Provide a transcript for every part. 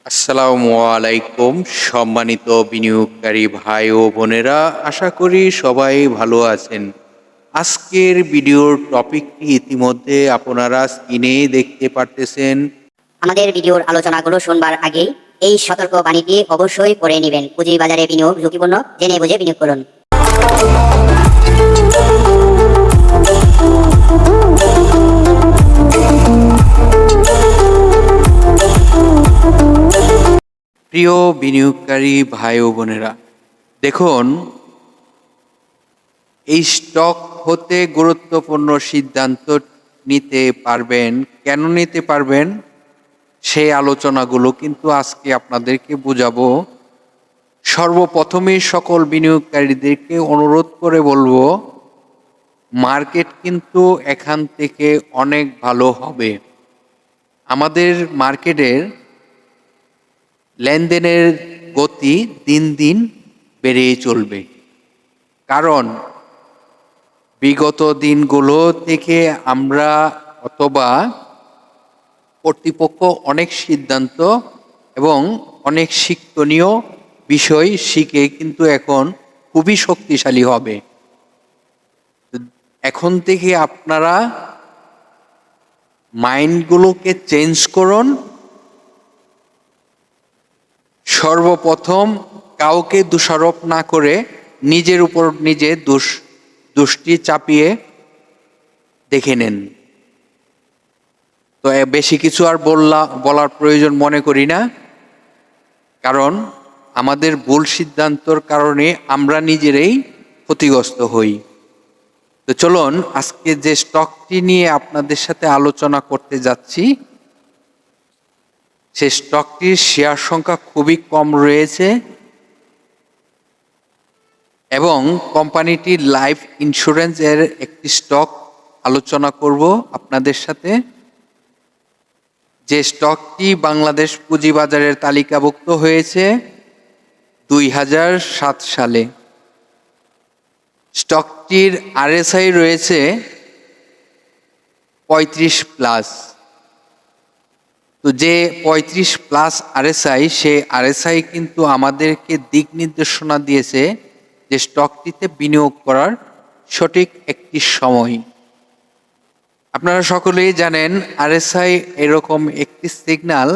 আসসালামু আলাইকুম সম্মানিত বিনিয়োগকারী ভাই ও বোনেরা, আশা করি সবাই ভালো আছেন। আজকের ভিডিওর টপিকটি ইতিমধ্যে আপনারা স্ক্রিনে দেখতে পারতেছেন। আমাদের ভিডিওর আলোচনাগুলো শুনবার আগেই এই সতর্ক বাণীটি অবশ্যই পড়ে নেবেন। পুঁজিবাজারে বিনিয়োগ ঝুঁকিপূর্ণ, জেনে বুঝে বিনিয়োগ করুন। প্রিয় বিনিয়োগকারী ভাই ও বোনেরা, দেখুন, এই স্টক হতে গুরুত্বপূর্ণ সিদ্ধান্ত নিতে পারবেন। কেন নিতে পারবেন সেই আলোচনাগুলো কিন্তু আজকে আপনাদেরকে বোঝাবো। সর্বপ্রথমেই সকল বিনিয়োগকারীদেরকে অনুরোধ করে বলবো, মার্কেট কিন্তু এখান থেকে অনেক ভালো হবে। আমাদের মার্কেটের লেনদেনের গতি দিন দিন বেড়েই চলবে, কারণ বিগত দিনগুলো থেকে আমরা অথবা কর্তৃপক্ষ অনেক সিদ্ধান্ত এবং অনেক শিক্ষণীয় বিষয় শিখে কিন্তু এখন খুবই শক্তিশালী হবে। এখন থেকে আপনারা মাইন্ডগুলোকে চেঞ্জ করুন। সর্বপ্রথম কাউকে দোষারোপ না করে নিজের উপর নিজে দোষটি চাপিয়ে দেখে নেন। তো বেশি কিছু আর বলার প্রয়োজন মনে করি না, কারণ আমাদের ভুল সিদ্ধান্তর কারণে আমরা নিজেরাই ক্ষতিগ্রস্ত হই। তো চলুন আজকে যে স্টকটি নিয়ে আপনাদের সাথে আলোচনা করতে যাচ্ছি, সেই স্টকটির শেয়ার সংখ্যা খুবই কম রয়েছে এবং কোম্পানিটির লাইফ ইন্স্যুরেন্স এর একটি স্টক আলোচনা করব আপনাদের সাথে। যে স্টকটি বাংলাদেশ পুঁজিবাজারের তালিকাভুক্ত হয়েছে 2007 সালে। স্টকটির আরএসআই রয়েছে 35+। তো যে 35+ আরএসআই, সে আরএসআই কিন্তু আমাদেরকে দিক নির্দেশনা দিয়েছে যে স্টকটিতে বিনিয়োগ করার সঠিক একটি সময়। আপনারা সকলেই জানেন আরএসআই এরকম একটি সিগন্যাল,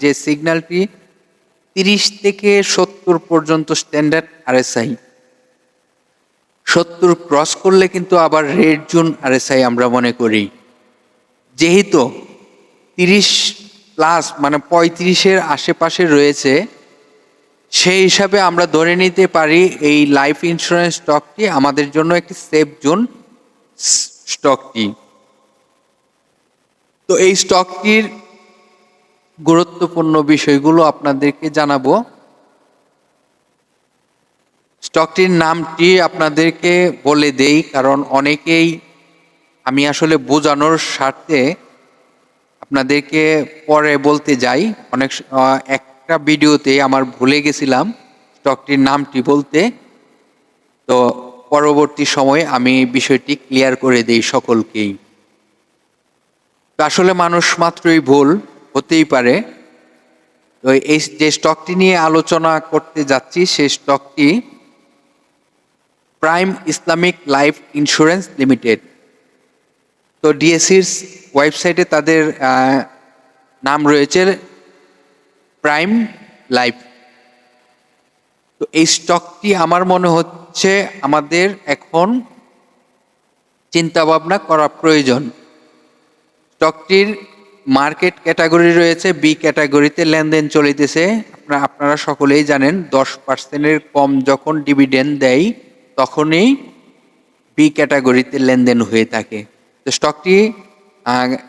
যে সিগন্যালটি 30 থেকে 70 পর্যন্ত স্ট্যান্ডার্ড আরএসআই। 70 ক্রস করলে কিন্তু আবার রেড জোন আরএসআই আমরা মনে করি। যেহেতু 30+ মানে 35-এর আশেপাশে রয়েছে, সেই হিসাবে আমরা ধরে নিতে পারি এই লাইফ ইন্স্যুরেন্স স্টকটি আমাদের জন্য একটি সেফ জোন স্টকটি। তো এই স্টকটির গুরুত্বপূর্ণ বিষয়গুলো আপনাদেরকে জানাবো। স্টকটির নামটি আপনাদেরকে বলে দেই, কারণ অনেকেই, আমি আসলে বোঝানোর স্বার্থে আপনাদেরকে পরে বলতে যাই। একটা ভিডিওতে আমার ভুলে গেছিলাম স্টকটির নামটি বলতে, তো পরবর্তী সময়ে আমি বিষয়টি ক্লিয়ার করে দেই সকলকেই। তো আসলে মানুষ মাত্রই ভুল হতেই পারে। তো এই যে স্টকটি নিয়ে আলোচনা করতে যাচ্ছি, সেই স্টকটি prime Islamic life insurance limited. তো ডিএসসির ওয়েবসাইটে তাদের নাম রয়েছে প্রাইম লাইফ। তো এই স্টকটি আমার মনে হচ্ছে আমাদের এখন চিন্তা ভাবনা করা প্রয়োজন। স্টকটির মার্কেট ক্যাটাগরি রয়েছে বি ক্যাটাগরিতে লেনদেন চলিতেছে। আপনারা সকলেই জানেন 10%-এর কম যখন ডিভিডেন্ড দেয় তখনই বি ক্যাটাগরিতে লেনদেন হয়ে থাকে। তো স্টকটি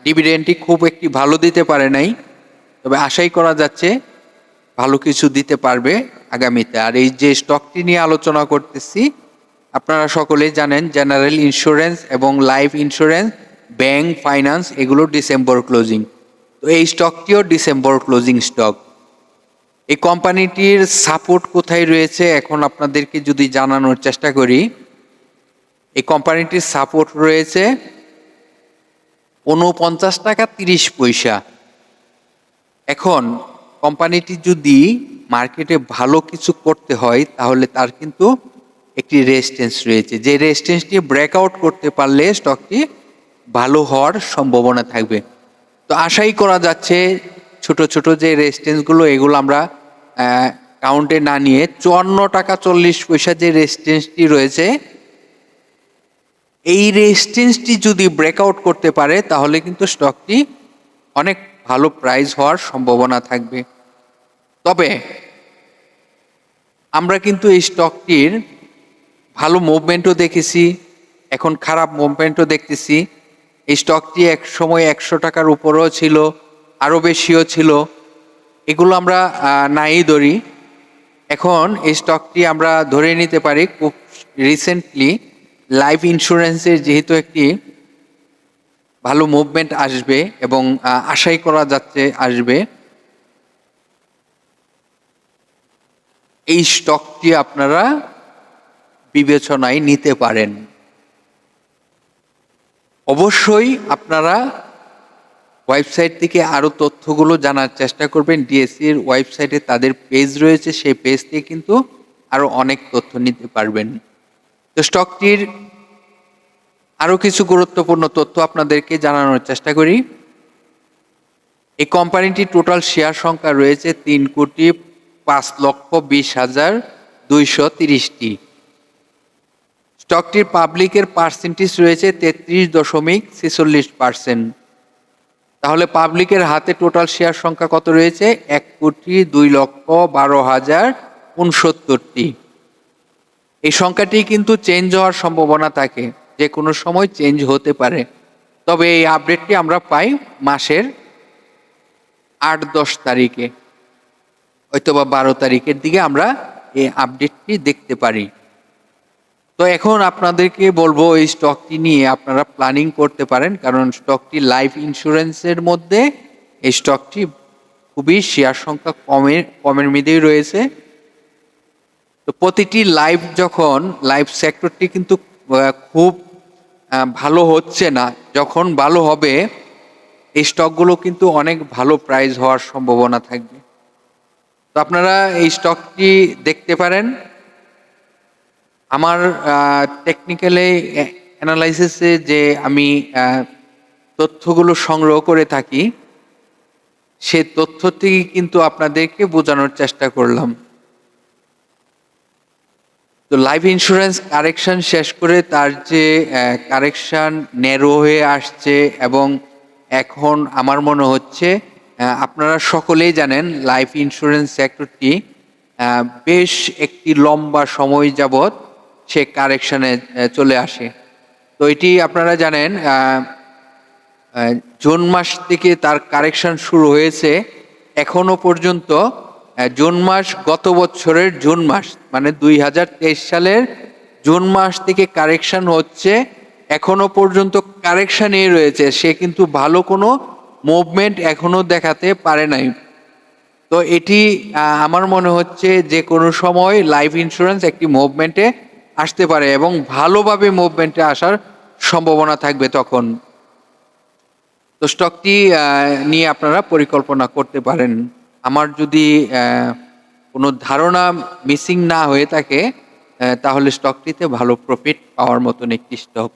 ডিভিডেন্ডটি খুব একটি ভালো দিতে পারে নাই, তবে আশাই করা যাচ্ছে ভালো কিছু দিতে পারবে আগামীতে। আর এই যে স্টকটি নিয়ে আলোচনা করতেছি, আপনারা সকলেই জানেন জেনারেল ইন্স্যুরেন্স এবং লাইফ ইন্স্যুরেন্স, ব্যাংক, ফাইন্যান্স, এগুলো ডিসেম্বর ক্লোজিং। তো এই স্টকটিও ডিসেম্বর ক্লোজিং স্টক। এই কোম্পানিটির সাপোর্ট কোথায় রয়েছে এখন আপনাদেরকে যদি জানানোর চেষ্টা করি, এই কোম্পানিটির সাপোর্ট রয়েছে 49 টাকা 30 পয়সা। এখন কোম্পানিটি যদি মার্কেটে ভালো কিছু করতে হয় তাহলে তার কিন্তু একটি রেজিস্ট্যান্স রয়েছে, যে রেজিস্ট্যান্সটি ব্রেকআউট করতে পারলে স্টকটি ভালো হওয়ার সম্ভাবনা থাকবে। তো আশাই করা যাচ্ছে ছোট ছোট যে রেজিস্ট্যান্সগুলো এগুলো আমরা কাউন্টে না নিয়ে 54 টাকা 40 পয়সা যে রেজিস্ট্যান্সটি রয়েছে, এই রেজিস্ট্যান্সটি যদি ব্রেকআউট করতে পারে তাহলে কিন্তু স্টকটি অনেক ভালো প্রাইস হওয়ার সম্ভাবনা থাকবে। তবে আমরা কিন্তু এই স্টকটির ভালো মুভমেন্টও দেখেছি, এখন খারাপ মুভমেন্টও দেখতেছি। এই স্টকটি এক সময় 100 টাকার উপরেও ছিল, আরও বেশিও ছিল, এগুলো আমরা নাই ধরি। এখন এই স্টকটি আমরা ধরে নিতে পারি খুব রিসেন্টলি লাইফ ইন্স্যুরেন্সের যেহেতু একটি ভালো মুভমেন্ট আসবে এবং আশাই করা যাচ্ছে আসবে, এই স্টকটি আপনারা বিবেচনায় নিতে পারেন। অবশ্যই আপনারা ওয়েবসাইট থেকে আরও তথ্যগুলো জানার চেষ্টা করবেন। ডিএসসির ওয়েবসাইটে তাদের পেজ রয়েছে, সেই পেজ থেকে কিন্তু আরও অনেক তথ্য নিতে পারবেন। তো স্টকটির আরও কিছু গুরুত্বপূর্ণ তথ্য আপনাদেরকে জানানোর চেষ্টা করি। এই কোম্পানিটির টোটাল শেয়ার সংখ্যা রয়েছে 3,20,230টি। স্টকটির পাবলিকের পার্সেন্টেজ রয়েছে 33.46%। তাহলে পাবলিকের হাতে টোটাল শেয়ার সংখ্যা কত রয়েছে? 1,02,12,069টি। এই সংখ্যাটি কিন্তু চেঞ্জ হওয়ার সম্ভাবনা থাকে, যে কোনো সময় চেঞ্জ হতে পারে। তবে এই আপডেটটি আমরা পাই মাসের 8-10 তারিখে, হয়তোবা 12 তারিখের দিকে আমরা এই আপডেটটি দেখতে পারি। তো এখন আপনাদেরকে বলবো এই স্টকটি নিয়ে আপনারা প্ল্যানিং করতে পারেন, কারণ স্টকটি লাইফ ইন্স্যুরেন্সের মধ্যে এই স্টকটি খুবই শেয়ার সংখ্যা কমের মধ্যেই রয়েছে। তো প্রতিটি লাইফ সেক্টরটি কিন্তু খুব ভালো হচ্ছে না, যখন ভালো হবে এই স্টকগুলো কিন্তু অনেক ভালো প্রাইস হওয়ার সম্ভাবনা থাকবে। তো আপনারা এই স্টকটি দেখতে পারেন। আমার টেকনিক্যালি অ্যানালাইসিসে যে আমি তথ্যগুলো সংগ্রহ করে থাকি, সে তথ্য থেকে কিন্তু আপনাদেরকে বোঝানোর চেষ্টা করলাম। তো লাইফ ইন্স্যুরেন্স কারেকশন শেষ করে তার যে কারেকশন ন্যারো হয়ে আসছে, এবং এখন আমার মনে হচ্ছে আপনারা সকলেই জানেন লাইফ ইন্স্যুরেন্স সেক্টরটি বেশ একটি লম্বা সময় যাবৎ সে কারেকশনে চলে আসে। তো এটি আপনারা জানেন জুন মাস থেকে তার কারেকশন শুরু হয়েছে, এখনো পর্যন্ত জুন মাস, গত বছরের জুন মাস মানে 2023 সালের জুন মাস থেকে কারেকশন হচ্ছে, এখনো পর্যন্ত কারেকশনই রয়েছে। সে কিন্তু ভালো কোনো মুভমেন্ট এখনো দেখাতে পারে নাই। তো এটি আমার মনে হচ্ছে যে কোনো সময় লাইফ ইন্স্যুরেন্স একটি মুভমেন্টে আসতে পারে এবং ভালোভাবে মুভমেন্টে আসার সম্ভাবনা থাকবে তখন। তো স্টকটি নিয়ে আপনারা পরিকল্পনা করতে পারেন। আমার যদি কোনো ধারণা মিসিং না হয়ে থাকে তাহলে স্টকটিতে ভালো প্রফিট পাওয়ার মতন একটি স্টক।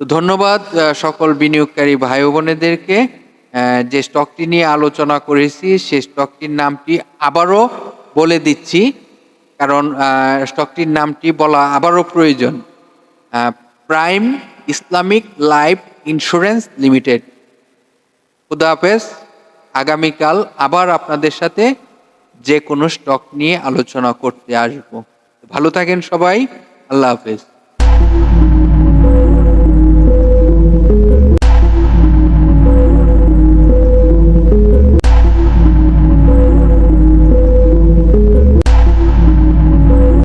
তো ধন্যবাদ সকল বিনিয়োগকারী ভাই বোনেদেরকে। যে স্টকটি নিয়ে আলোচনা করেছি সেই স্টকটির নামটি আবারও বলে দিচ্ছি, কারণ স্টকটির নামটি বলা আবারও প্রয়োজন। Prime Islamic life insurance limited. খুদা হাফেজ। আগামীকাল আবার আপনাদের সাথে যে কোনো স্টক নিয়ে আলোচনা করতে আসবো। ভালো থাকেন সবাই। আল্লাহ হাফেজ।